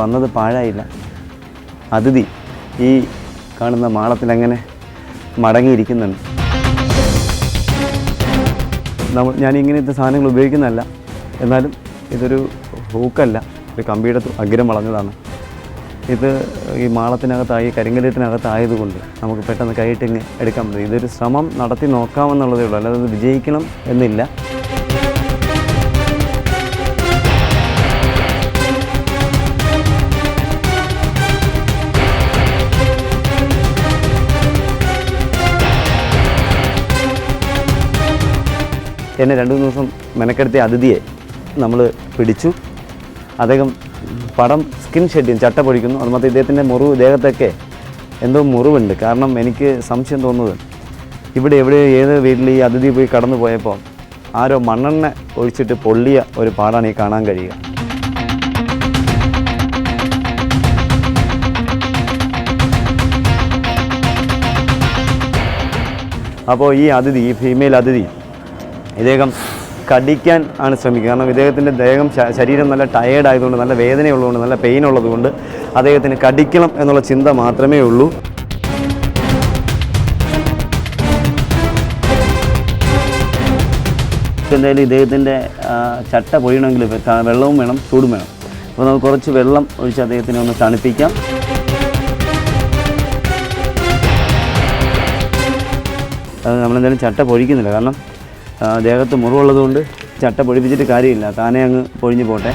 വന്നത് പാഴായില്ല. അതിഥി ഈ കാണുന്ന മാളത്തിലങ്ങനെ മടങ്ങിയിരിക്കുന്നുണ്ട്. ഞാൻ ഇങ്ങനത്തെ സാധനങ്ങൾ ഉപയോഗിക്കുന്നതല്ല, എന്നാലും ഇതൊരു ഹൂക്കല്ല, ഒരു കമ്പിയുടെ അഗ്രം വളഞ്ഞതാണ്. ഇത് ഈ മാളത്തിനകത്തായി കരിങ്കല്ലിട്ടിനകത്തായതുകൊണ്ട് നമുക്ക് പെട്ടെന്ന് കൈയിട്ടിങ്ങ് എടുക്കാൻ പറ്റും. ഇതൊരു ശ്രമം നടത്തി നോക്കാമെന്നുള്ളതേ ഉള്ളൂ, അല്ലാതെ ഇത് വിജയിക്കണം എന്നില്ല. എന്നെ 2-3 ദിവസം മെനക്കെടുത്തിയ അതിഥിയെ നമ്മൾ പിടിച്ചു. അദ്ദേഹം പടം സ്കിൻ ഷെഡ് ചെയ്യും, ചട്ട പൊടിക്കുന്നു. അതുമാത്രം ഇദ്ദേഹത്തിൻ്റെ ദേഹത്തൊക്കെ എന്തോ മുറിവുണ്ട്. കാരണം എനിക്ക് സംശയം തോന്നുന്നത് ഇവിടെ ഏത് വീട്ടിൽ ഈ അതിഥി പോയി കടന്നു പോയപ്പോൾ ആരോ മണ്ണെണ്ണ ഒഴിച്ചിട്ട് പൊള്ളിയ ഒരു പാടാണ് ഈ കാണാൻ കഴിയുക. അപ്പോൾ ഈ ഫീമെയിൽ അതിഥി ഇദ്ദേഹം കടിക്കാൻ ആണ് ശ്രമിക്കുക. കാരണം ഇദ്ദേഹത്തിൻ്റെ ശരീരം നല്ല ടയേർഡ് ആയതുകൊണ്ട്, നല്ല വേദനയുള്ളതുകൊണ്ട്, നല്ല പെയിൻ ഉള്ളതുകൊണ്ട് അദ്ദേഹത്തിന് കടിക്കണം എന്നുള്ള ചിന്ത മാത്രമേ ഉള്ളൂ. എന്തായാലും ഇദ്ദേഹത്തിൻ്റെ ചട്ട പൊഴിയണമെങ്കിൽ വെള്ളവും വേണം, ചൂടും വേണം. അപ്പോൾ നമുക്ക് കുറച്ച് വെള്ളം ഒഴിച്ച് അദ്ദേഹത്തിനെ ഒന്ന് തണുപ്പിക്കാം. നമ്മളെന്തായാലും ചട്ട പൊഴിക്കുന്നില്ല, കാരണം ദേഹത്ത് മുറിവുള്ളതുകൊണ്ട് ചട്ട പൊഴിപ്പിച്ചിട്ട് കാര്യമില്ല, താനേ അങ്ങ് പൊഴിഞ്ഞു പോട്ടെ.